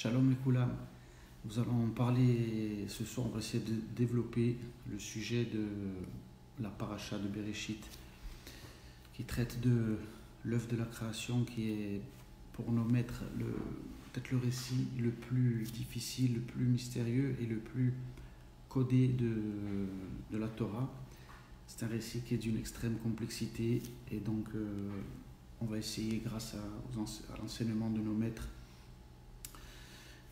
Shalom les Koulam. Nous allons parler ce soir, on va essayer de développer le sujet de la paracha de Bereshit qui traite de l'œuvre de la création, qui est pour nos maîtres peut-être le récit le plus difficile, le plus mystérieux et le plus codé de la Torah. C'est un récit qui est d'une extrême complexité et donc on va essayer, grâce à l'enseignement de nos maîtres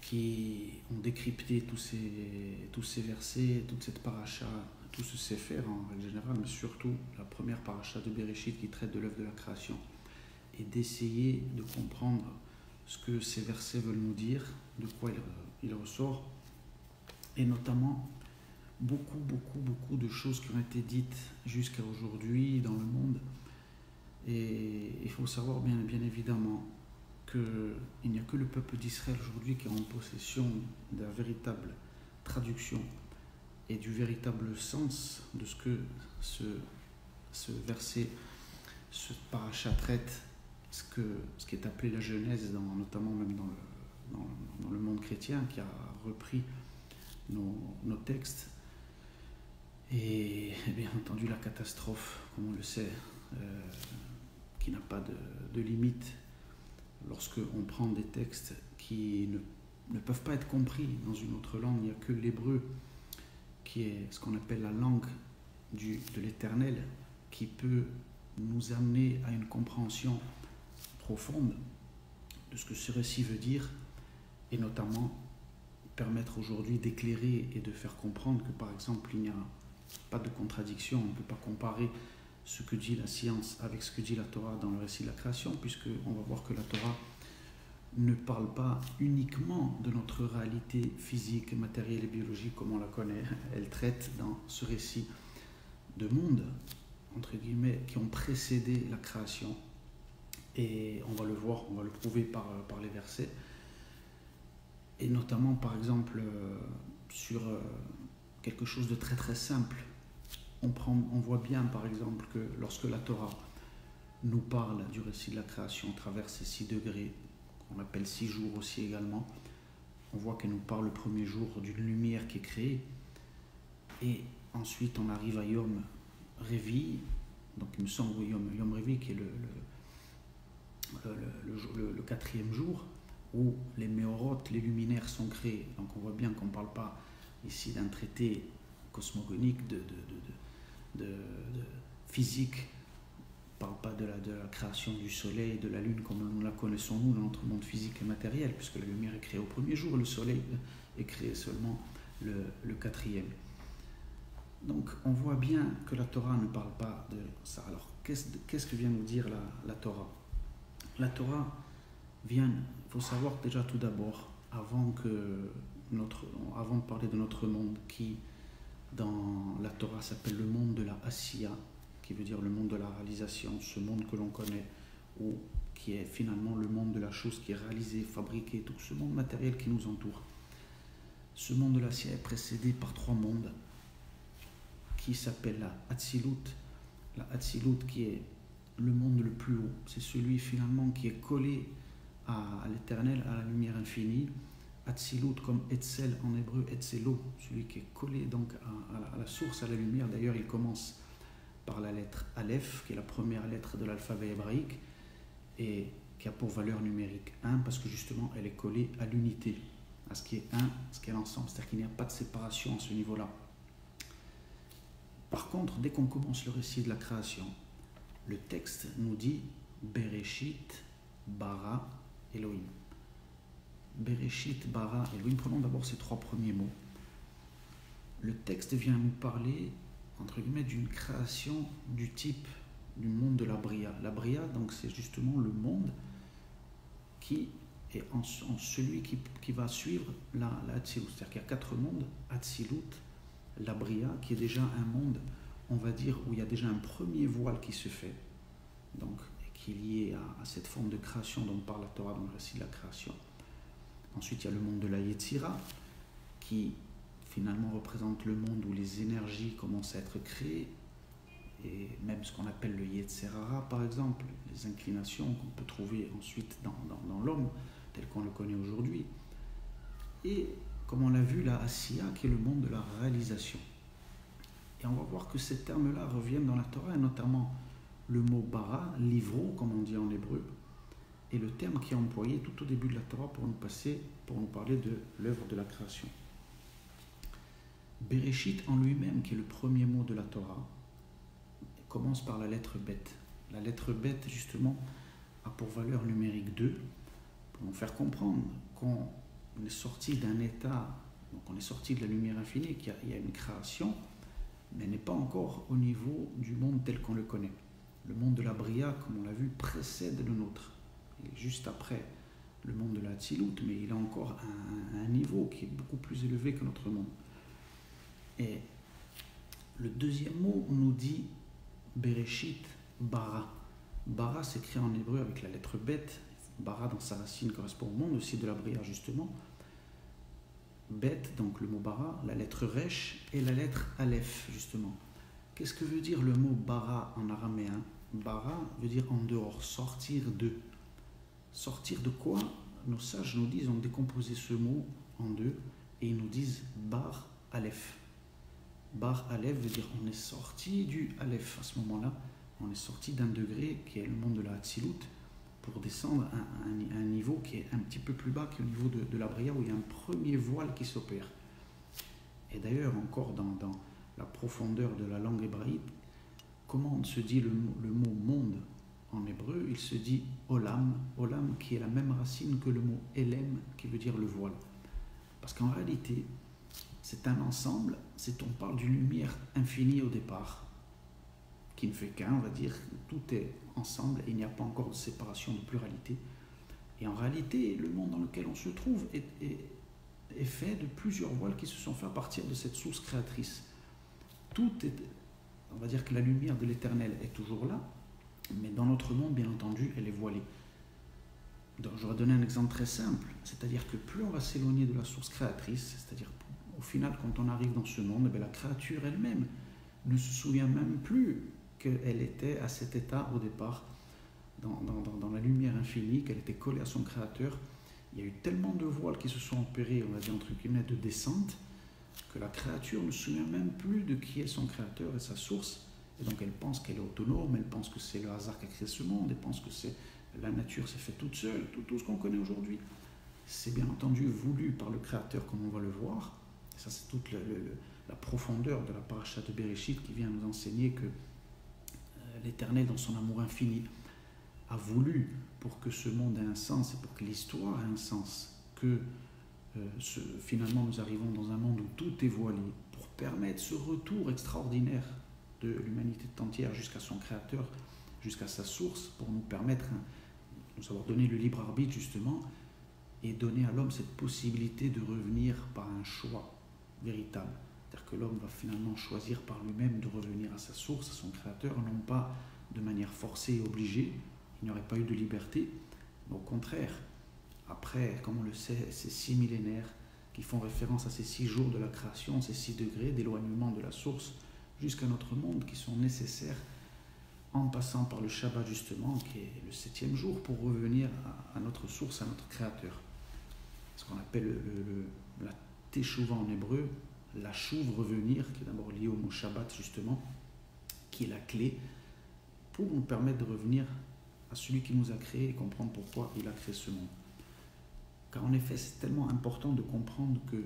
qui ont décrypté tous ces versets, toute cette paracha, tout ce sefer en règle générale, mais surtout la première paracha de Bereshit qui traite de l'œuvre de la création, et d'essayer de comprendre ce que ces versets veulent nous dire, de quoi il ressort, et notamment beaucoup de choses qui ont été dites jusqu'à aujourd'hui dans le monde. Et il faut savoir bien évidemment qu'il n'y a que le peuple d'Israël aujourd'hui qui est en possession de la véritable traduction et du véritable sens de ce que ce verset, ce paracha traite, ce qui est appelé la Genèse, notamment même dans le monde chrétien, qui a repris nos textes. Et bien entendu la catastrophe, comme on le sait, qui n'a pas de limite, lorsque on prend des textes qui ne peuvent pas être compris dans une autre langue. Il n'y a que l'hébreu, qui est ce qu'on appelle la langue de l'Éternel, qui peut nous amener à une compréhension profonde de ce que ce récit veut dire, et notamment permettre aujourd'hui d'éclairer et de faire comprendre que, par exemple, il n'y a pas de contradiction. On ne peut pas comparer ce que dit la science avec ce que dit la Torah dans le récit de la création, puisqu'on va voir que la Torah ne parle pas uniquement de notre réalité physique, matérielle et biologique comme on la connaît. Elle traite dans ce récit de mondes, entre guillemets, qui ont précédé la création. Et on va le voir, on va le prouver par les versets. Et notamment, par exemple, sur quelque chose de très simple. On voit bien, par exemple, que lorsque la Torah nous parle du récit de la création à travers ces 6 degrés, qu'on appelle 6 jours aussi également, on voit qu'elle nous parle le premier jour d'une lumière qui est créée, et ensuite on arrive à Yom Revi, donc il me semble Yom Revi qui est le 4e jour, où les méorotes, les luminaires sont créés. Donc on voit bien qu'on ne parle pas ici d'un traité cosmogonique de physique. On ne parle pas de la création du soleil et de la lune comme nous la connaissons nous dans notre monde physique et matériel, puisque la lumière est créée au premier jour, le soleil est créé seulement le 4e. Donc on voit bien que la Torah ne parle pas de ça. Alors qu'est-ce que vient nous dire la Torah? La Torah vient, il faut savoir déjà tout d'abord, avant de parler de notre monde, qui dans la Torah s'appelle le monde de la Asiya, qui veut dire le monde de la réalisation, ce monde que l'on connaît, ou qui est finalement le monde de la chose qui est réalisée, fabriquée, tout ce monde matériel qui nous entoure. Ce monde de l'Asiya est précédé par 3 mondes qui s'appellent la Hatzilut. La Hatzilut qui est le monde le plus haut, c'est celui finalement qui est collé à l'éternel, à la lumière infinie. Hatzilut comme Etzel en hébreu, Etzelo, celui qui est collé donc à la source, à la lumière. D'ailleurs, il commence par la lettre Aleph, qui est la première lettre de l'alphabet hébraïque, et qui a pour valeur numérique 1, parce que justement, elle est collée à l'unité, à ce qui est un, ce qui est l'ensemble. C'est-à-dire qu'il n'y a pas de séparation à ce niveau-là. Par contre, dès qu'on commence le récit de la création, le texte nous dit Bereshit bara Elohim. Bereshit bara Elohim. Prenons d'abord ces 3 premiers mots. Le texte vient nous parler, entre guillemets, d'une création du type du monde de la Bria. La Bria, donc, c'est justement le monde qui est en celui qui va suivre la Hatzilut. C'est-à-dire qu'il y a 4 mondes, Hatzilut, la Bria, qui est déjà un monde, on va dire, où il y a déjà un premier voile qui se fait, donc, qui est lié à cette forme de création dont parle la Torah dans le récit de la création. Ensuite, il y a le monde de la Yetzira, qui finalement représente le monde où les énergies commencent à être créées, et même ce qu'on appelle le Yetzer Hara, par exemple, les inclinations qu'on peut trouver ensuite dans l'homme, tel qu'on le connaît aujourd'hui. et, comme on l'a vu, la Asiya, qui est le monde de la réalisation. Et on va voir que ces termes-là reviennent dans la Torah, et notamment le mot bara, livro, comme on dit en hébreu, est le terme qui est employé tout au début de la Torah pour nous parler de l'œuvre de la création. Bereshit en lui-même, qui est le premier mot de la Torah, commence par la lettre Bet. La lettre Bet, justement, a pour valeur numérique 2, pour nous faire comprendre qu'on est sorti d'un état, donc on est sorti de la lumière infinie, qu'il y a une création, mais n'est pas encore au niveau du monde tel qu'on le connaît. Le monde de la Bria, comme on l'a vu, précède le nôtre. Il est juste après le monde de la Tzilut, mais il a encore un niveau qui est beaucoup plus élevé que notre monde. Et le deuxième mot, on nous dit Bereshit bara. Bara s'écrit en hébreu avec la lettre Bet. Bara dans sa racine correspond au monde aussi de la Bria justement. Bet, donc le mot bara, la lettre Resh et la lettre Aleph justement. Qu'est-ce que veut dire le mot bara en araméen? Bara veut dire en dehors, sortir de. Sortir de quoi? Nos sages nous disent, ont décomposé ce mot en deux et ils nous disent bar Aleph. Bar Aleph veut dire on est sorti du Aleph à ce moment-là, on est sorti d'un degré qui est le monde de la Hatzilut pour descendre à un niveau qui est un petit peu plus bas qu'au niveau de la Bria où il y a un premier voile qui s'opère. Et d'ailleurs encore dans la profondeur de la langue hébraïque, comment se dit le mot monde en hébreu? Il se dit olam, olam qui est la même racine que le mot elem qui veut dire le voile. Parce qu'en réalité, c'est un ensemble, on parle d'une lumière infinie au départ, qui ne fait qu'un, on va dire, tout est ensemble et il n'y a pas encore de séparation, de pluralité. Et en réalité, le monde dans lequel on se trouve est fait de plusieurs voiles qui se sont faits à partir de cette source créatrice. Tout est, on va dire que la lumière de l'éternel est toujours là, mais dans notre monde, bien entendu, elle est voilée. Donc, je vais donner un exemple très simple, c'est-à-dire que plus on va s'éloigner de la source créatrice, c'est-à-dire au final, quand on arrive dans ce monde, la créature elle-même ne se souvient même plus qu'elle était à cet état au départ, dans la lumière infinie, qu'elle était collée à son créateur. Il y a eu tellement de voiles qui se sont opérés, on va dire entre guillemets, de descente, que la créature ne se souvient même plus de qui est son créateur et sa source. Et donc elle pense qu'elle est autonome, elle pense que c'est le hasard qui a créé ce monde, elle pense que la nature s'est faite toute seule, tout ce qu'on connaît aujourd'hui. C'est bien entendu voulu par le créateur comme on va le voir. Et ça c'est toute la profondeur de la paracha de Bereshit qui vient nous enseigner que l'Éternel dans son amour infini a voulu pour que ce monde ait un sens et pour que l'histoire ait un sens, que finalement nous arrivons dans un monde où tout est voilé, pour permettre ce retour extraordinaire de l'humanité entière jusqu'à son créateur, jusqu'à sa source, pour nous permettre de nous avoir donné le libre arbitre justement, et donner à l'homme cette possibilité de revenir par un choix véritable. C'est-à-dire que l'homme va finalement choisir par lui-même de revenir à sa source, à son créateur, non pas de manière forcée et obligée. Il n'y aurait pas eu de liberté, mais au contraire, après, comme on le sait, ces 6 millénaires qui font référence à ces 6 jours de la création, ces 6 degrés d'éloignement de la source jusqu'à notre monde qui sont nécessaires en passant par le Shabbat justement, qui est le 7e jour, pour revenir à notre source, à notre créateur. Ce qu'on appelle la Teshuvah en hébreu, la chouve, revenir, qui est d'abord lié au mot Shabbat justement, qui est la clé pour nous permettre de revenir à celui qui nous a créés et comprendre pourquoi il a créé ce monde. Car en effet, c'est tellement important de comprendre que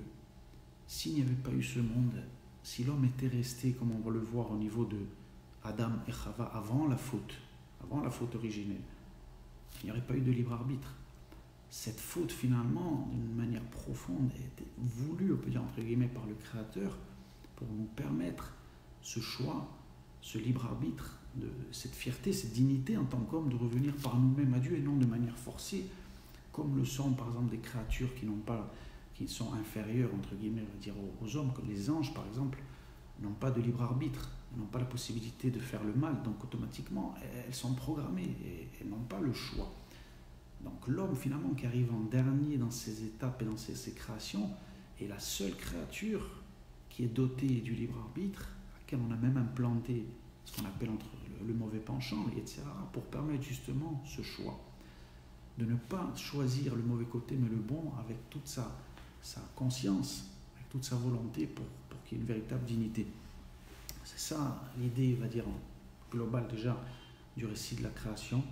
s'il n'y avait pas eu ce monde, si l'homme était resté, comme on va le voir au niveau de Adam et Chava, avant la faute originelle, il n'y aurait pas eu de libre arbitre. Cette faute, finalement, d'une manière profonde, a été voulue, on peut dire entre guillemets, par le Créateur, pour nous permettre ce choix, ce libre arbitre, cette fierté, cette dignité en tant qu'homme, de revenir par nous-mêmes à Dieu et non de manière forcée, comme le sont par exemple des créatures qui sont inférieures, entre guillemets, on va dire, aux hommes, comme les anges par exemple, n'ont pas de libre arbitre, n'ont pas la possibilité de faire le mal, donc automatiquement elles sont programmées et n'ont pas le choix. Donc l'homme finalement qui arrive en dernier dans ses étapes et dans ses créations est la seule créature qui est dotée du libre arbitre, à laquelle on a même implanté ce qu'on appelle entre le mauvais penchant, etc., pour permettre justement ce choix, de ne pas choisir le mauvais côté mais le bon avec toute sa sa conscience, avec toute sa volonté pour qu'il y ait une véritable dignité. C'est ça l'idée, on va dire, globale déjà du récit de la création.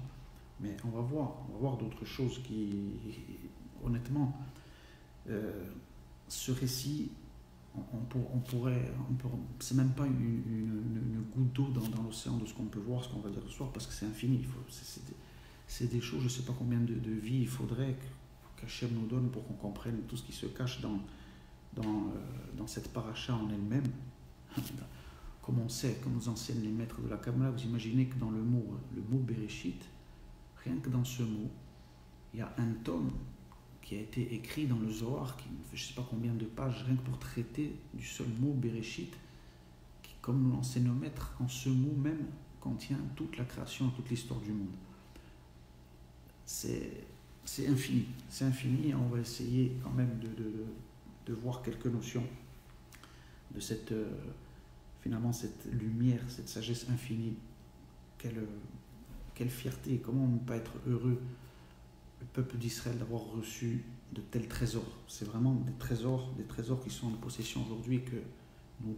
Mais on va voir d'autres choses qui, honnêtement, ce récit, c'est même pas une goutte d'eau dans l'océan de ce qu'on peut voir, ce qu'on va dire ce soir, parce que c'est infini. C'est des choses, je ne sais pas combien de vies il faudrait qu'Hachem nous donne pour qu'on comprenne tout ce qui se cache dans cette paracha en elle-même. Comme on sait, comme nous enseignent les maîtres de la Kabbalah, vous imaginez que dans le mot Bereshit, rien que dans ce mot, il y a un tome qui a été écrit dans le Zohar, qui fait je ne sais pas combien de pages, rien que pour traiter du seul mot Bereshit, qui, comme nous l'enseigne nos maîtres, en ce mot même contient toute la création, toute l'histoire du monde. C'est infini, et on va essayer quand même de voir quelques notions de finalement cette lumière, cette sagesse infinie. Quelle fierté, comment on peut être heureux, le peuple d'Israël, d'avoir reçu de tels trésors. C'est vraiment des trésors qui sont en possession aujourd'hui et que nous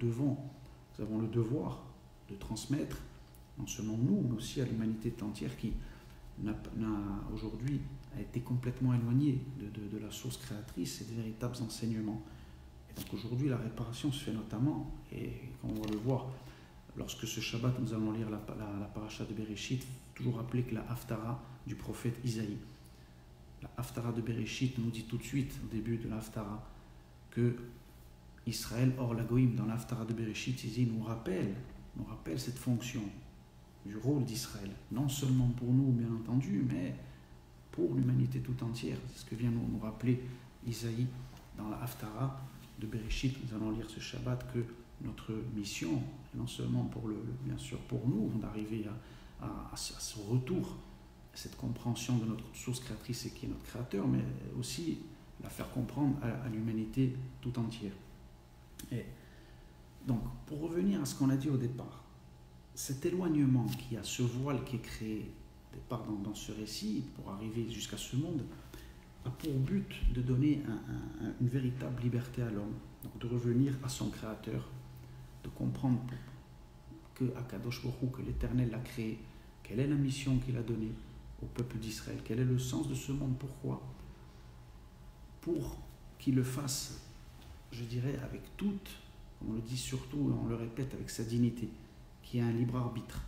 avons le devoir de transmettre, non seulement nous, mais aussi à l'humanité entière qui aujourd'hui a été complètement éloignée de la source créatrice et des véritables enseignements. Et donc aujourd'hui, la réparation se fait notamment, et comme on va le voir, lorsque ce Shabbat, nous allons lire la paracha de Bereshit, toujours rappelé que la Haftara du prophète Isaïe. La Haftara de Bereshit nous dit tout de suite, au début de la Haftara, que Israël, hors la Goïm, dans la Haftara de Bereshit, il nous rappelle cette fonction du rôle d'Israël, non seulement pour nous, bien entendu, mais pour l'humanité tout entière. C'est ce que vient nous rappeler Isaïe dans la Haftara de Bereshit. Nous allons lire ce Shabbat que notre mission, non seulement bien sûr pour nous, d'arriver à ce retour, à cette compréhension de notre source créatrice et qui est notre créateur, mais aussi la faire comprendre à l'humanité tout entière. Et donc, pour revenir à ce qu'on a dit au départ, cet éloignement qui a ce voile qui est créé au départ dans ce récit, pour arriver jusqu'à ce monde, a pour but de donner une véritable liberté à l'homme, donc de revenir à son créateur, de comprendre que Akadosh Baruch Hu, que l'Éternel l'a créé, quelle est la mission qu'il a donnée au peuple d'Israël, quel est le sens de ce monde, pourquoi, pour qu'il le fasse, je dirais, avec toute, comme on le dit surtout, et on le répète, avec sa dignité, qui a un libre arbitre,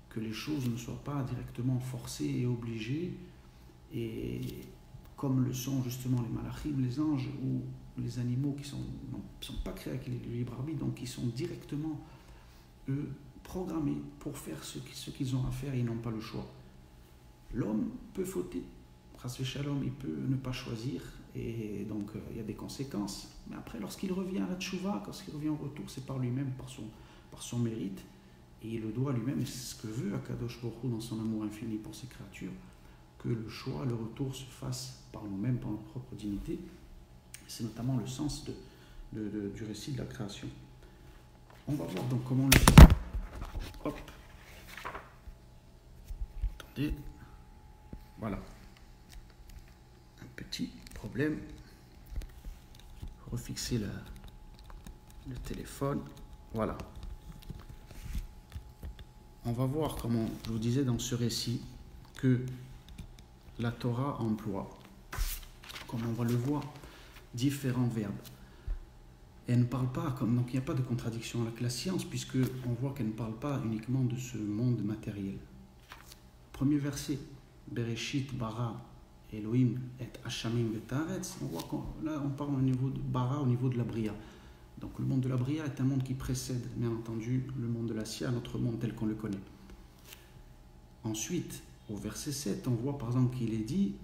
que les choses ne soient pas directement forcées et obligées, et comme le sont justement les malachim, les anges, ou les animaux qui ne sont pas créés avec le libre arbitre, donc qui sont directement, eux, programmés pour faire ce qu'ils ont à faire et ils n'ont pas le choix. L'homme peut fauter, Chas v'Shalom, il peut ne pas choisir, et donc il y a des conséquences. Mais après, lorsqu'il revient à la tchouva, lorsqu'il revient au retour, c'est par lui-même, par son mérite, et il le doit lui-même, et c'est ce que veut Akadosh Baruch Hu dans son amour infini pour ses créatures, que le choix, le retour se fasse par nous-mêmes, par notre propre dignité. C'est notamment le sens du récit de la création. On va voir donc comment le fait. Hop. Attendez. Voilà. Un petit problème. Refixer le téléphone. Voilà. On va voir comment, je vous disais dans ce récit, que la Torah emploie, comme on va le voir, différents verbes. Et elle ne parle pas, donc il n'y a pas de contradiction avec la science, puisqu'on voit qu'elle ne parle pas uniquement de ce monde matériel. Premier verset, Bereshit bara Elohim et Hashamim betaretz. On voit là on parle au niveau de bara, au niveau de la Bria. Donc le monde de la Bria est un monde qui précède, bien entendu, le monde de la Sia, notre monde tel qu'on le connaît. Ensuite, au verset 7, on voit par exemple qu'il est dit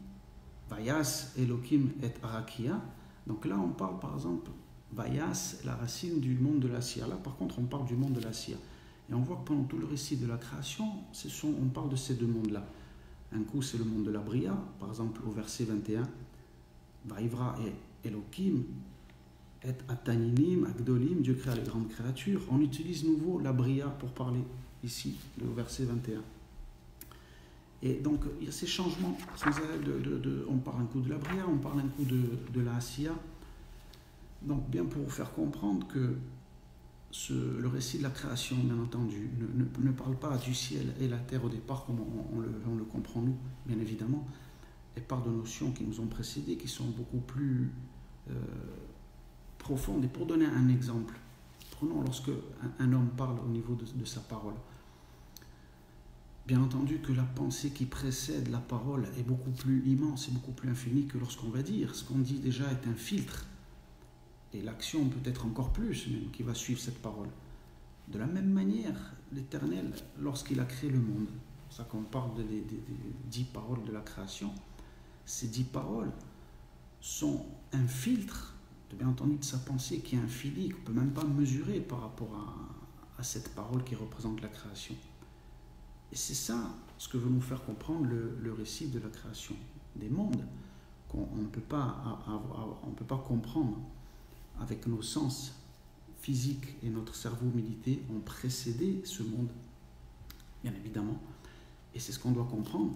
Vayas Elohim et Arakia. Donc là, on parle par exemple Vayas, la racine du monde de la Sia. Là, par contre, on parle du monde de la Sia. Et on voit que pendant tout le récit de la création, on parle de ces deux mondes-là. Un coup, c'est le monde de la Bria, par exemple au verset 21, Vaivra et Elohim et Ataninim, Agdolim, Dieu créa les grandes créatures. On utilise nouveau la Bria pour parler ici, au verset 21. Et donc, il y a ces changements sans arrêt on parle un coup de la Bria, on parle un coup de la Asiya. Donc, bien pour vous faire comprendre que le récit de la création, bien entendu, ne parle pas du ciel et la terre au départ, comme on le comprend nous, bien évidemment, et par de notions qui nous ont précédés, qui sont beaucoup plus profondes. Et pour donner un exemple, prenons lorsque un homme parle au niveau de sa parole. Bien entendu que la pensée qui précède la parole est beaucoup plus immense et beaucoup plus infinie que lorsqu'on va dire. Ce qu'on dit déjà est un filtre. Et l'action peut être encore plus même qui va suivre cette parole. De la même manière, l'Éternel, lorsqu'il a créé le monde, c'est ça qu'on parle des 10 paroles de la création, ces 10 paroles sont un filtre, bien entendu, de sa pensée qui est infinie, qu'on ne peut même pas mesurer par rapport à cette parole qui représente la création. Et c'est ça ce que veut nous faire comprendre le récit de la création des mondes, qu'on ne peut pas comprendre avec nos sens physiques et notre cerveau médité ont précédé ce monde, bien évidemment. Et c'est ce qu'on doit comprendre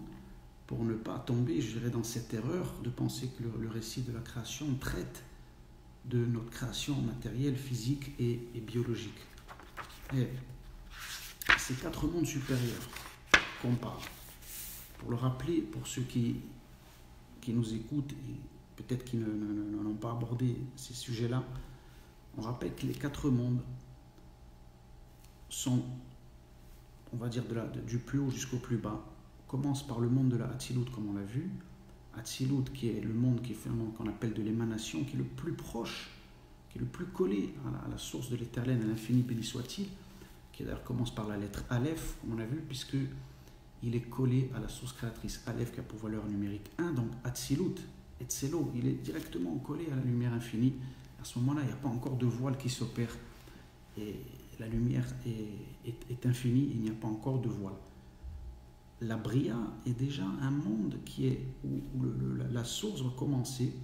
pour ne pas tomber, je dirais, dans cette erreur de penser que le récit de la création traite de notre création matérielle, physique et biologique. Et ces 4 mondes supérieurs qu'on parle, pour le rappeler, pour ceux qui nous écoutent et peut-être qui n'ont pas abordé ces sujets-là, on rappelle que les 4 mondes sont, on va dire, du plus haut jusqu'au plus bas. On commence par le monde de la Hatzilut, comme on l'a vu. Hatzilut, qui est le monde qu'on appelle de l'émanation, qui est le plus proche, qui est le plus collé à la source de l'éternel, à l'infini, béni soit-il, qui d'ailleurs commence par la lettre Aleph, comme on l'a vu, puisque il est collé à la source créatrice Aleph, qui a pour valeur numérique 1, donc Hatzilut, Etzelo, il est directement collé à la lumière infinie. À ce moment-là, il n'y a pas encore de voile qui s'opère. Et la lumière est infinie, il n'y a pas encore de voile. La Bria est déjà un monde où la source va commencer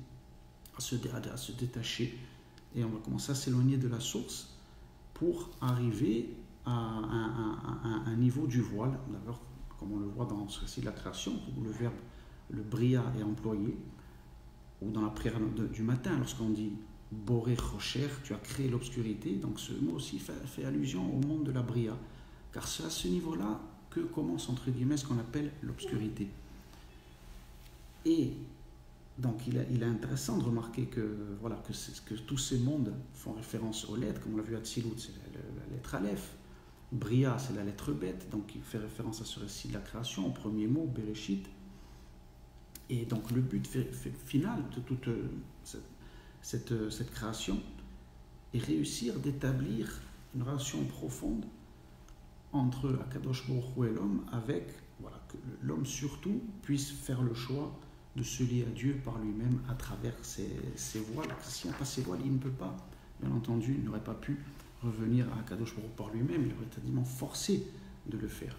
à se détacher et on va commencer à s'éloigner de la source pour arriver à un niveau du voile, d'abord, comme on le voit dans ce récit de la création, où le verbe, le Bria est employé, ou dans la prière du matin, lorsqu'on dit Boré Rocher, tu as créé l'obscurité, donc ce mot aussi fait allusion au monde de la Bria, car c'est à ce niveau-là que commence, entre guillemets, ce qu'on appelle l'obscurité. Et donc il est intéressant de remarquer que tous ces mondes font référence aux lettres, comme on l'a vu à Tzilut, c'est la lettre Aleph, Bria, c'est la lettre Bet, donc il fait référence à ce récit de la création, au premier mot, Bereshit. Et donc le but final de toute cette création est réussir d'établir une relation profonde entre Akadosh Baruch Hu et l'homme, avec que l'homme surtout puisse faire le choix de se lier à Dieu par lui-même à travers ses voiles. S'il n'y a pas ses voiles, il ne peut pas, bien entendu, il n'aurait pas pu revenir à Akadosh Baruch Hu par lui-même, il aurait été quasiment forcé de le faire.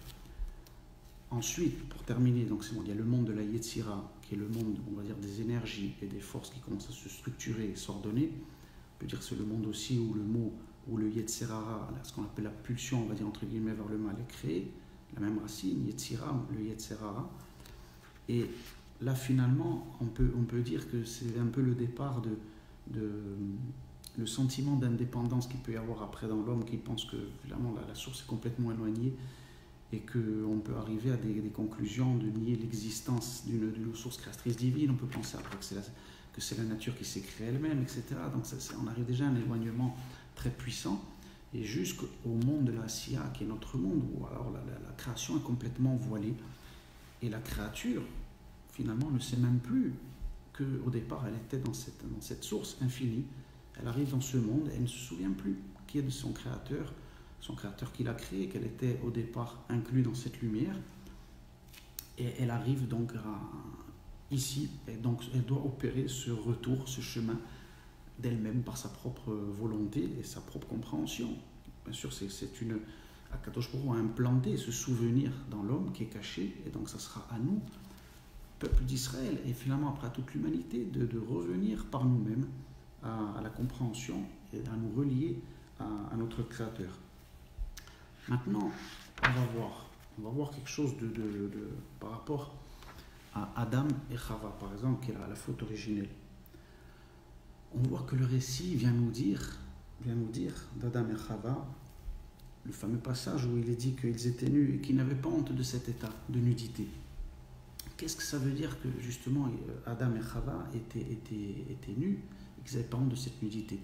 Ensuite, pour terminer, donc il y a le monde de la Yetzira, qui est le monde, on va dire, des énergies et des forces qui commencent à se structurer et s'ordonner. On peut dire que c'est le monde aussi où le Yetzirara, ce qu'on appelle la pulsion, on va dire entre guillemets, vers le mal est créé, la même racine, Yetzira, le Yetzirara. Et là, finalement, on peut dire que c'est un peu le départ le sentiment d'indépendance qu'il peut y avoir après dans l'homme, qui pense que finalement la source est complètement éloignée et qu'on peut arriver à des conclusions de nier l'existence d'une source créatrice divine. On peut penser après que c'est la nature qui s'est créée elle-même, etc. Donc on arrive déjà à un éloignement très puissant, et jusqu'au monde de la Siya, qui est notre monde, où alors la création est complètement voilée, et la créature, finalement, ne sait même plus qu'au départ, elle était dans cette source infinie. Elle arrive dans ce monde, et elle ne se souvient plus qui est de son créateur qui l'a créée, qu'elle était au départ inclue dans cette lumière, et elle arrive donc ici, et donc elle doit opérer ce retour, ce chemin d'elle-même par sa propre volonté et sa propre compréhension. Bien sûr, Akadosh Baruch Hu a implanté ce souvenir dans l'homme qui est caché, et donc ça sera à nous, peuple d'Israël, et finalement après à toute l'humanité, de revenir par nous-mêmes à la compréhension et à nous relier à notre Créateur. Maintenant, on va voir quelque chose par rapport à Adam et Chava, par exemple, qui est la faute originelle. On voit alors que le récit vient nous dire d'Adam et Chava, le fameux passage où il est dit qu'ils étaient nus et qu'ils n'avaient pas honte de cet état de nudité. Qu'est-ce que ça veut dire que justement Adam et Chava étaient nus et qu'ils n'avaient pas honte de cette nudité?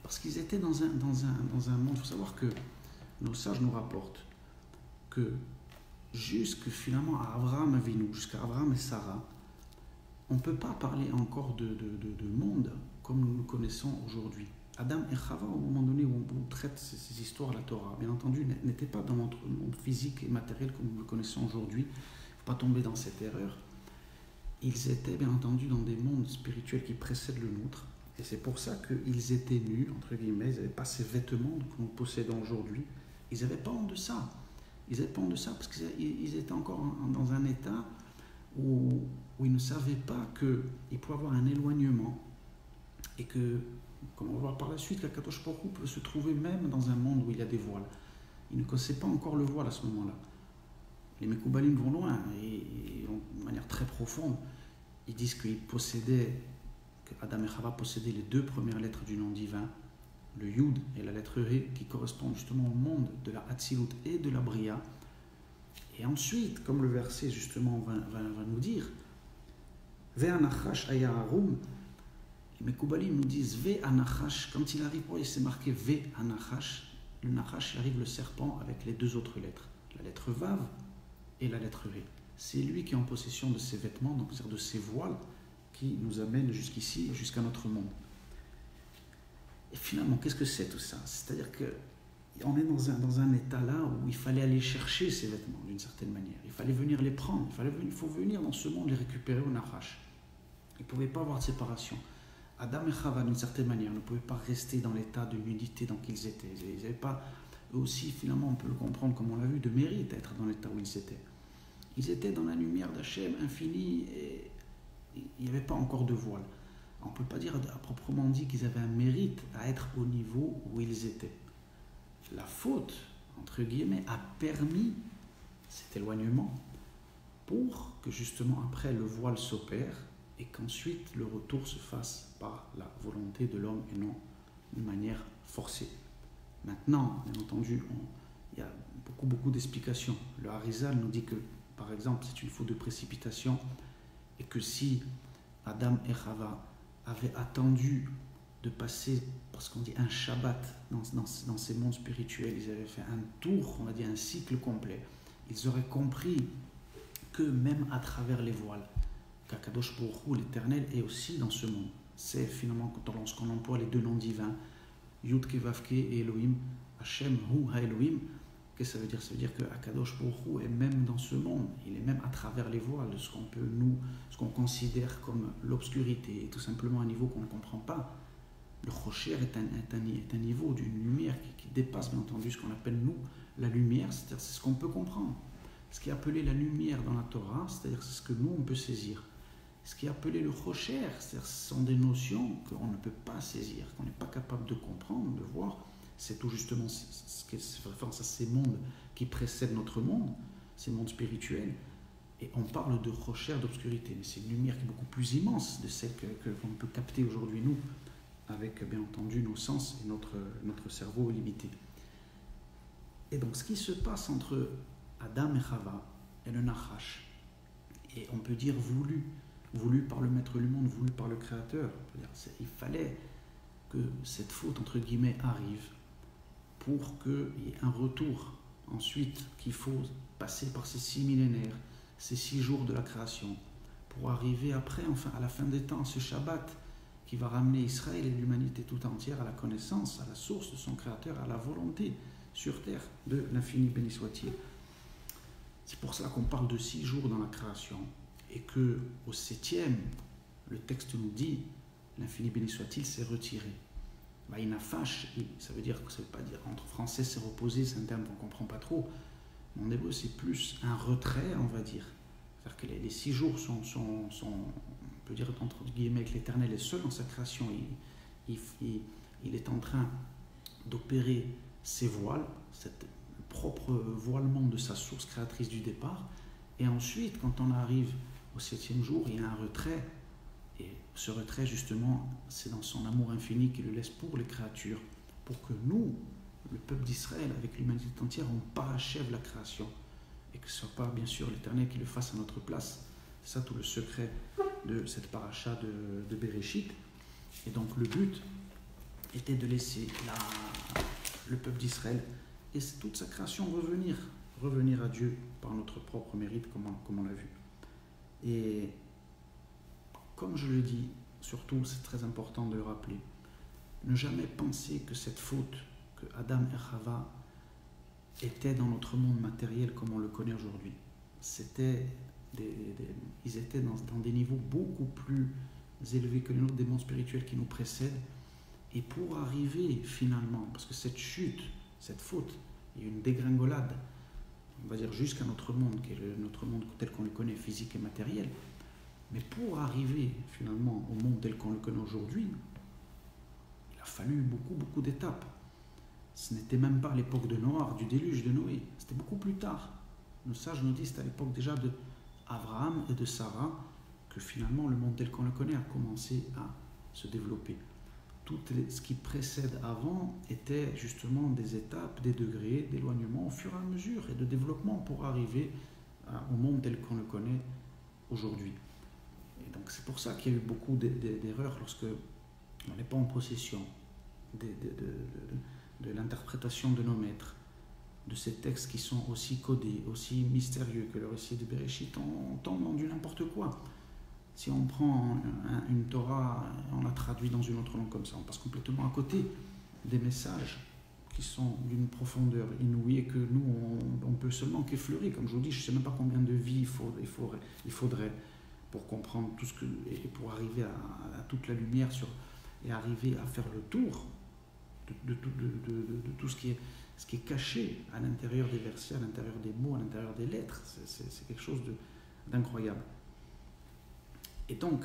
Parce qu'ils étaient dans un monde. Il faut savoir que nos sages nous rapportent que jusque finalement à Abraham Avinu, jusqu'à Abraham et Sarah, on ne peut pas parler encore de monde comme nous le connaissons aujourd'hui. Adam et Chava, au moment donné où on traite ces histoires, la Torah, bien entendu, n'étaient pas dans notre monde physique et matériel comme nous le connaissons aujourd'hui. Il ne faut pas tomber dans cette erreur. Ils étaient bien entendu dans des mondes spirituels qui précèdent le nôtre. Et c'est pour ça qu'ils étaient nus, entre guillemets, ils n'avaient pas ces vêtements que nous possédons aujourd'hui. Ils n'avaient pas honte de ça. Ils n'avaient pas honte de ça parce qu'ils étaient encore dans un état où ils ne savaient pas qu'il pouvait avoir un éloignement et que, comme on va voir par la suite, qu'Akadosh Baruch Hu peut se trouver même dans un monde où il y a des voiles. Ils ne connaissaient pas encore le voile à ce moment-là. Les Mekoubalim vont loin et de manière très profonde. Ils disent qu'ils possédaient, que Adam et Chava possédaient les deux premières lettres du nom divin, le Yud et la lettre He, qui correspondent justement au monde de la Hatzilut et de la Bria. Et ensuite, comme le verset justement va nous dire, Ve'anachash ayaharum, les Mekoubalim nous disent Ve'anachash, quand il arrive, il s'est marqué Ve'anachash, le Nachash, il arrive le serpent avec les deux autres lettres, la lettre Vav et la lettre He. C'est lui qui est en possession de ses vêtements, donc c'est-à-dire de ses voiles, qui nous amènent jusqu'ici, jusqu'à notre monde. Et finalement, qu'est-ce que c'est tout ça? C'est-à-dire qu'on est dans un état là où il fallait aller chercher ces vêtements d'une certaine manière. Il fallait venir les prendre. Il faut venir dans ce monde les récupérer au Nachash. Il ne pouvait pas avoir de séparation. Adam et Chava, d'une certaine manière, ne pouvaient pas rester dans l'état de nudité dans qu'ils étaient. Ils n'avaient pas, eux aussi, finalement, on peut le comprendre comme on l'a vu, de mérite à être dans l'état où ils étaient. Ils étaient dans la lumière d'Hachem infinie et il n'y avait pas encore de voile. On ne peut pas dire à proprement dit qu'ils avaient un mérite à être au niveau où ils étaient. La faute, entre guillemets, a permis cet éloignement pour que justement après le voile s'opère et qu'ensuite le retour se fasse par la volonté de l'homme et non de manière forcée. Maintenant, bien entendu, il y a beaucoup d'explications. Le Harizal nous dit que, par exemple, c'est une faute de précipitation et que si Adam et Chava avaient attendu de passer, parce qu'on dit un Shabbat dans ces mondes spirituels, ils avaient fait un tour, on va dire un cycle complet, ils auraient compris que même à travers les voiles, qu'Akadosh Baruch Hu, l'Éternel, est aussi dans ce monde. C'est finalement lorsqu'on emploie les deux noms divins, Yud Ke Vav Ke et Elohim, Hashem Hu Ha-Elohim. Qu'est-ce que ça veut dire? Ça veut dire que Akadosh Baruch Hu est même dans ce monde, il est même à travers les voiles, ce qu'on considère comme l'obscurité, tout simplement un niveau qu'on ne comprend pas. Le Rocher est un niveau d'une lumière qui dépasse bien entendu ce qu'on appelle nous la lumière, c'est-à-dire c'est ce qu'on peut comprendre. Ce qui est appelé la lumière dans la Torah, c'est-à-dire c'est ce que nous on peut saisir. Ce qui est appelé le Rocher, c'est-à-dire ce sont des notions qu'on ne peut pas saisir, qu'on n'est pas capable de comprendre, de voir. C'est tout justement ce qui fait référence à ces mondes qui précèdent notre monde, ces mondes spirituels. Et on parle de Rocher, d'obscurité, mais c'est une lumière qui est beaucoup plus immense de celle qu'on peut capter aujourd'hui nous, avec bien entendu nos sens et notre cerveau limité. Et donc ce qui se passe entre Adam et Chava et le Nachash, et on peut dire voulu par le maître du monde, voulu par le Créateur, il fallait que cette faute entre guillemets arrive pour qu'il y ait un retour ensuite, qu'il faut passer par ces 6 millénaires, ces 6 jours de la création, pour arriver après, enfin à la fin des temps, ce Shabbat qui va ramener Israël et l'humanité tout entière à la connaissance, à la source de son Créateur, à la volonté sur terre de l'infini béni soit-il. C'est pour ça qu'on parle de 6 jours dans la création et qu'au 7e, le texte nous dit, l'infini béni soit-il s'est retiré. Vaïnafash, ça veut dire que ça ne veut pas dire, entre français c'est reposer, c'est un terme qu'on ne comprend pas trop, mais en hébreu c'est plus un retrait, on va dire. C'est-à-dire que les 6 jours sont, on peut dire entre guillemets que l'Éternel est seul dans sa création, il est en train d'opérer ses voiles, le propre voilement de sa source créatrice du départ, et ensuite quand on arrive au 7e jour, il y a un retrait, Et ce retrait, justement, c'est dans son amour infini qu'il le laisse pour les créatures, pour que nous, le peuple d'Israël, avec l'humanité entière, on parachève la création. Et que ce ne soit pas, bien sûr, l'Éternel qui le fasse à notre place. C'est ça tout le secret de cette paracha de Bereshit. Et donc le but était de laisser le peuple d'Israël et toute sa création revenir à Dieu par notre propre mérite, comme on l'a vu. Et comme je le dis, surtout c'est très important de le rappeler, ne jamais penser que cette faute, que Adam et Chava étaient dans notre monde matériel comme on le connaît aujourd'hui. Ils étaient dans des niveaux beaucoup plus élevés que les nôtres, des mondes spirituels qui nous précèdent. Et pour arriver finalement, parce que cette chute, cette faute, il y a une dégringolade, on va dire jusqu'à notre monde, qui est notre monde tel qu'on le connaît, physique et matériel. Mais pour arriver finalement au monde tel qu'on le connaît aujourd'hui, il a fallu beaucoup d'étapes. Ce n'était même pas à l'époque de Noé, du déluge de Noé, c'était beaucoup plus tard. Nos sages nous disent que c'est à l'époque déjà de Abraham et de Sarah que finalement le monde tel qu'on le connaît a commencé à se développer. Tout ce qui précède avant était justement des étapes, des degrés d'éloignement au fur et à mesure et de développement pour arriver au monde tel qu'on le connaît aujourd'hui. Et donc c'est pour ça qu'il y a eu beaucoup d'erreurs lorsque on n'est pas en possession de l'interprétation de nos maîtres, de ces textes qui sont aussi codés, aussi mystérieux que le récit de Bereshit. On tombe dans du n'importe quoi. Si on prend une Torah, on la traduit dans une autre langue comme ça, on passe complètement à côté des messages qui sont d'une profondeur inouïe et que nous, on peut seulement qu'effleurer. Comme je vous dis, je ne sais même pas combien de vies il faudrait pour comprendre tout ce que... et pour arriver à toute la lumière et arriver à faire le tour de tout ce qui est caché à l'intérieur des versets, à l'intérieur des mots, à l'intérieur des lettres. C'est quelque chose d'incroyable. Et donc,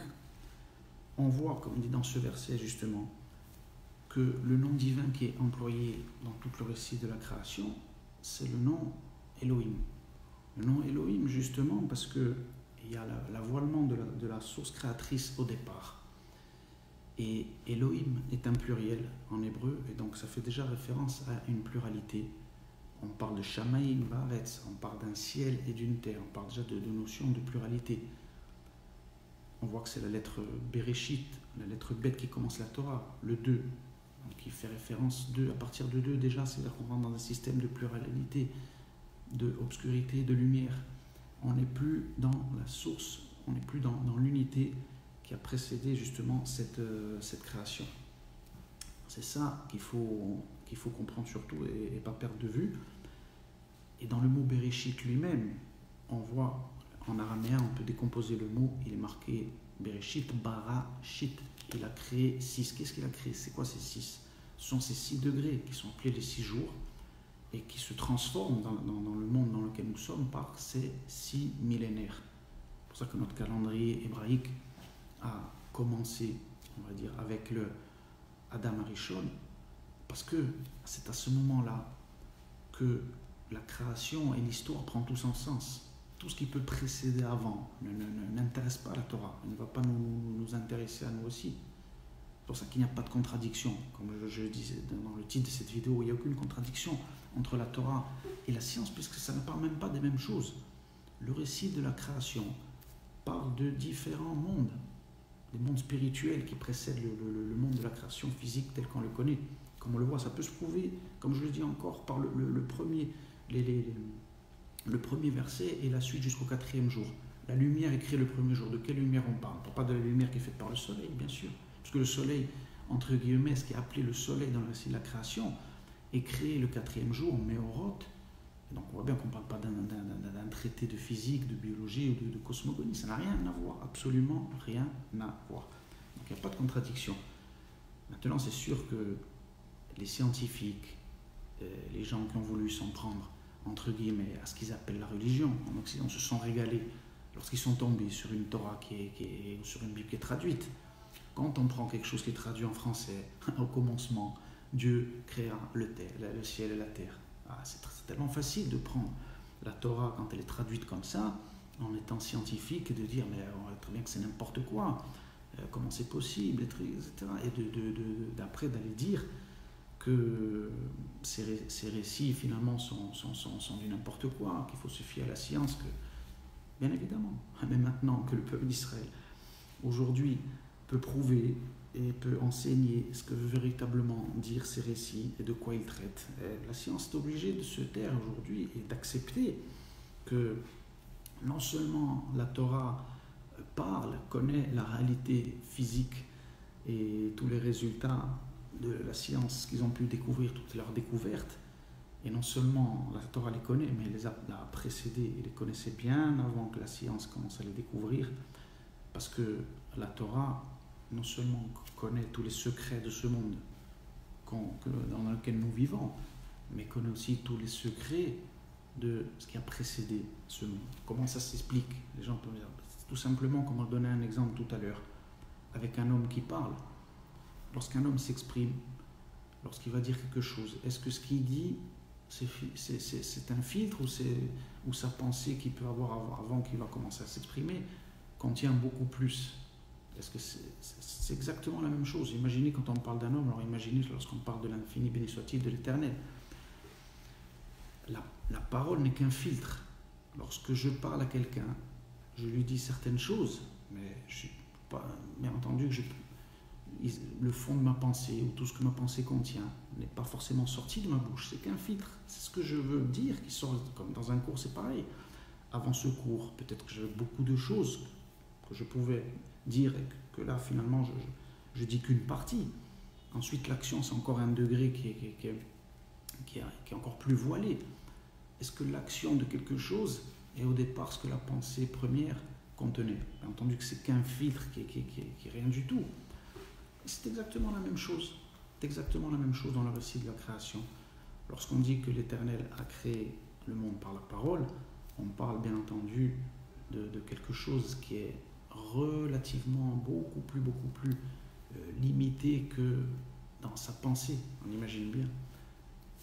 on voit, comme dit dans ce verset justement, que le nom divin qui est employé dans tout le récit de la création, c'est le nom Elohim. Le nom Elohim justement parce qu'il y a l'avoilement de la source créatrice au départ. Et Elohim est un pluriel en hébreu, et donc ça fait déjà référence à une pluralité. On parle de Shamaïm, Baaretz, on parle d'un ciel et d'une terre, on parle déjà de notion de pluralité. On voit que c'est la lettre Bereshit, la lettre Bet qui commence la Torah, le 2, donc qui fait référence à partir de 2 déjà, c'est-à-dire qu'on rentre dans un système de pluralité, de obscurité, de lumière. On n'est plus dans la source, on n'est plus dans l'unité qui a précédé justement cette création. C'est ça qu'il faut comprendre surtout et pas perdre de vue. Et dans le mot Bereshit lui-même, on voit en araméen, on peut décomposer le mot, il est marqué Bereshit, Barashit. Il a créé 6. Qu'est-ce qu'il a créé? C'est quoi ces 6? Ce sont ces 6 degrés qui sont appelés les 6 jours et qui se transforment dans le monde dans lequel nous sommes par ces 6 millénaires. C'est pour ça que notre calendrier hébraïque a commencé, on va dire, avec le Adam Arishon, parce que c'est à ce moment-là que la création et l'histoire prend tout son sens. Tout ce qui peut précéder avant n'intéresse pas la Torah, ne va pas nous intéresser à nous aussi. C'est pour ça qu'il n'y a pas de contradiction. Comme je disais dans le titre de cette vidéo, il n'y a aucune contradiction entre la Torah et la science, puisque ça ne parle même pas des mêmes choses. Le récit de la création parle de différents mondes, des mondes spirituels qui précèdent le monde de la création physique tel qu'on le connaît. Comme on le voit, ça peut se prouver, comme je le dis encore, par le premier verset et la suite jusqu'au 4e jour. La lumière est créée le premier jour. De quelle lumière on parle? On ne parle pas de la lumière qui est faite par le soleil, bien sûr. Parce que le soleil, entre guillemets, ce qui est appelé le soleil dans le récit de la création, est créé le 4e jour, Méoroth. Donc on voit bien qu'on ne parle pas d'un traité de physique, de biologie ou de cosmogonie. Ça n'a rien à voir, absolument rien à voir. Donc il n'y a pas de contradiction. Maintenant, c'est sûr que les scientifiques, les gens qui ont voulu s'en prendre entre guillemets, à ce qu'ils appellent la religion en Occident, se sont régalés lorsqu'ils sont tombés sur une Torah sur une Bible qui est traduite. Quand on prend quelque chose qui est traduit en français, au commencement, Dieu créa le ciel et la terre. C'est tellement facile de prendre la Torah quand elle est traduite comme ça, en étant scientifique, et de dire, mais on voit très bien que c'est n'importe quoi. comment c'est possible, etc. Et d'après d'aller dire que ces récits finalement sont du n'importe quoi, qu'il faut se fier à la science, que bien évidemment, même maintenant que le peuple d'Israël aujourd'hui peut prouver et peut enseigner ce que veut véritablement dire ces récits et de quoi ils traitent. Et la science est obligée de se taire aujourd'hui et d'accepter que non seulement la Torah parle, connaît la réalité physique et tous les résultats de la science qu'ils ont pu découvrir, toutes leurs découvertes, et non seulement la Torah les connaît, mais elle les a précédés et les connaissait bien avant que la science commence à les découvrir, parce que la Torah non seulement connaît tous les secrets de ce monde dans lequel nous vivons, mais connaît aussi tous les secrets de ce qui a précédé ce monde. Comment ça s'explique? Les gens peuvent dire, tout simplement, comme on donnait un exemple tout à l'heure, avec un homme qui parle. Lorsqu'un homme s'exprime, lorsqu'il va dire quelque chose, est-ce que ce qu'il dit, c'est un filtre ou sa pensée qu'il peut avoir avant qu'il va commencer à s'exprimer contient beaucoup plus? Est-ce que c'est exactement la même chose? Imaginez quand on parle d'un homme, alors imaginez lorsqu'on parle de l'infini, béni soit-il, de l'éternel. La parole n'est qu'un filtre. Lorsque je parle à quelqu'un, je lui dis certaines choses, mais bien entendu que le fond de ma pensée ou tout ce que ma pensée contient n'est pas forcément sorti de ma bouche, c'est qu'un filtre. C'est ce que je veux dire qui sort, comme dans un cours, c'est pareil. Avant ce cours, peut-être que j'avais beaucoup de choses que je pouvais dire et que là, finalement, je dis qu'une partie. Ensuite, l'action, c'est encore un degré qui est encore plus voilé. Est-ce que l'action de quelque chose est au départ ce que la pensée première contenait? Bien entendu que c'est qu'un filtre qui est rien du tout. C'est exactement la même chose. C'est exactement la même chose dans le récit de la création. Lorsqu'on dit que l'Éternel a créé le monde par la parole, on parle bien entendu de quelque chose qui est relativement beaucoup plus limité que dans sa pensée. On imagine bien.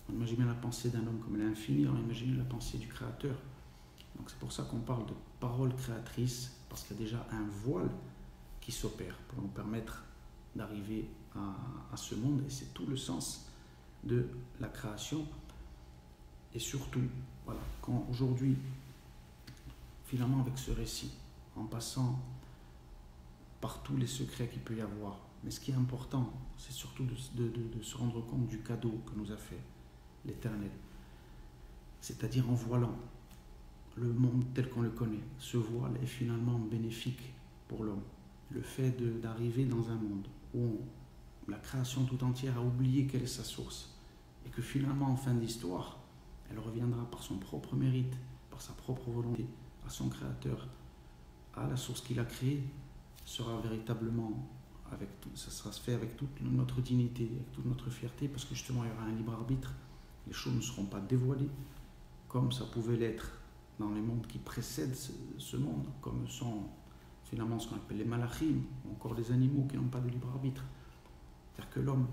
On imagine bien la pensée d'un homme comme l'infini, on imagine la pensée du Créateur. Donc c'est pour ça qu'on parle de parole créatrice, parce qu'il y a déjà un voile qui s'opère pour nous permettre d'arriver à ce monde, et c'est tout le sens de la création. Et surtout, voilà, quand aujourd'hui, finalement avec ce récit, en passant par tous les secrets qu'il peut y avoir, mais ce qui est important, c'est surtout de se rendre compte du cadeau que nous a fait l'Éternel, c'est-à-dire en voilant le monde tel qu'on le connaît. Ce voile est finalement bénéfique pour l'homme. Le fait d'arriver dans un monde où la création tout entière a oublié quelle est sa source, et que finalement, en fin d'histoire, elle reviendra par son propre mérite, par sa propre volonté, à son Créateur, à la source qu'il a créée, sera véritablement, ça sera fait avec toute notre dignité, avec toute notre fierté, parce que justement, il y aura un libre arbitre. Les choses ne seront pas dévoilées, comme ça pouvait l'être dans les mondes qui précèdent ce monde, comme sont finalement ce qu'on appelle les malachim, ou encore les animaux qui n'ont pas de libre arbitre. C'est-à-dire que l'homme,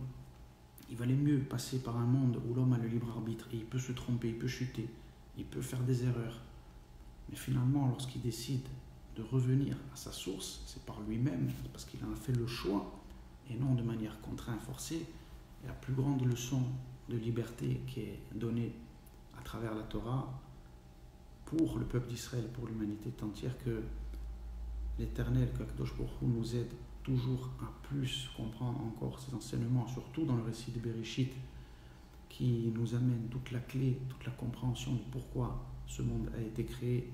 il valait mieux passer par un monde où l'homme a le libre arbitre, et il peut se tromper, il peut chuter, il peut faire des erreurs. Mais finalement, lorsqu'il décide de revenir à sa source, c'est par lui-même, parce qu'il en a fait le choix, et non de manière contrainte, forcée. Et la plus grande leçon de liberté qui est donnée à travers la Torah pour le peuple d'Israël, pour l'humanité entière, que l'Éternel, que Akadosh Baruch Hu nous aide toujours à plus comprendre encore ces enseignements, surtout dans le récit de Bereshit, qui nous amène toute la clé, toute la compréhension de pourquoi ce monde a été créé,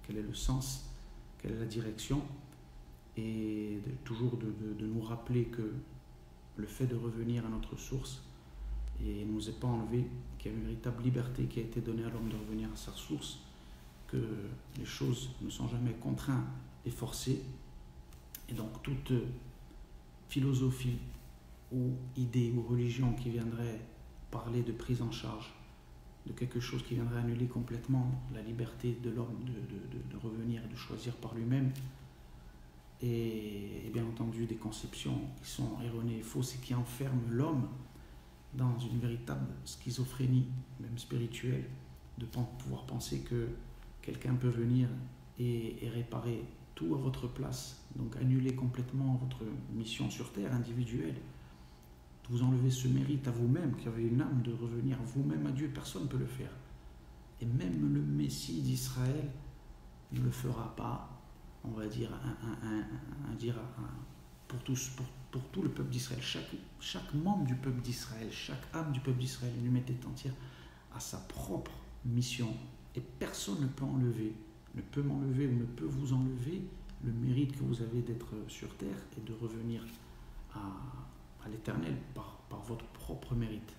quel est le sens, quelle est la direction, et toujours de nous rappeler que le fait de revenir à notre source et ne nous est pas enlevé, qu'il y a une véritable liberté qui a été donnée à l'homme de revenir à sa source, que les choses ne sont jamais contraintes et forcées, et donc toute philosophie ou idée ou religion qui viendrait parler de prise en charge de quelque chose qui viendrait annuler complètement la liberté de l'homme de revenir, de choisir par lui-même, et bien entendu des conceptions qui sont erronées et fausses et qui enferment l'homme dans une véritable schizophrénie, même spirituelle, de pouvoir penser que quelqu'un peut venir et réparer tout à votre place. Donc annulez complètement votre mission sur terre individuelle. Vous enlevez ce mérite à vous-même, qui avez une âme de revenir vous-même à Dieu. Personne ne peut le faire. Et même le Messie d'Israël ne le fera pas, on va dire, pour tout le peuple d'Israël. Chaque membre du peuple d'Israël, chaque âme du peuple d'Israële, une humanité entière, a sa propre mission. Et personne ne peut m'enlever ou ne peut vous enlever le mérite que vous avez d'être sur terre et de revenir à l'Éternel par votre propre mérite.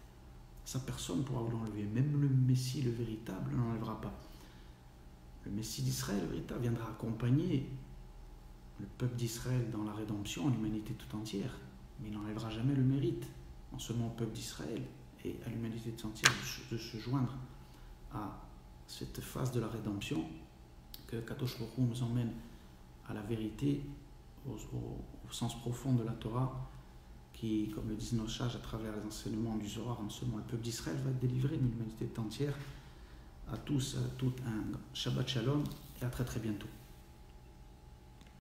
Ça, personne ne pourra vous l'enlever. Même le Messie, le véritable, ne l'enlèvera pas. Le Messie d'Israël, le véritable, viendra accompagner le peuple d'Israël dans la rédemption, l'humanité tout entière. Mais il n'enlèvera jamais le mérite, non seulement au peuple d'Israël et à l'humanité tout entière, de se joindre à cette phase de la rédemption, que Kadosh Baruch Hu nous emmène à la vérité, au sens profond de la Torah, qui, comme le disent nos sages à travers les enseignements du Zohar, non seulement le peuple d'Israël va être délivré, mais l'humanité entière. À tous, à toutes, un Shabbat Shalom et à très très bientôt.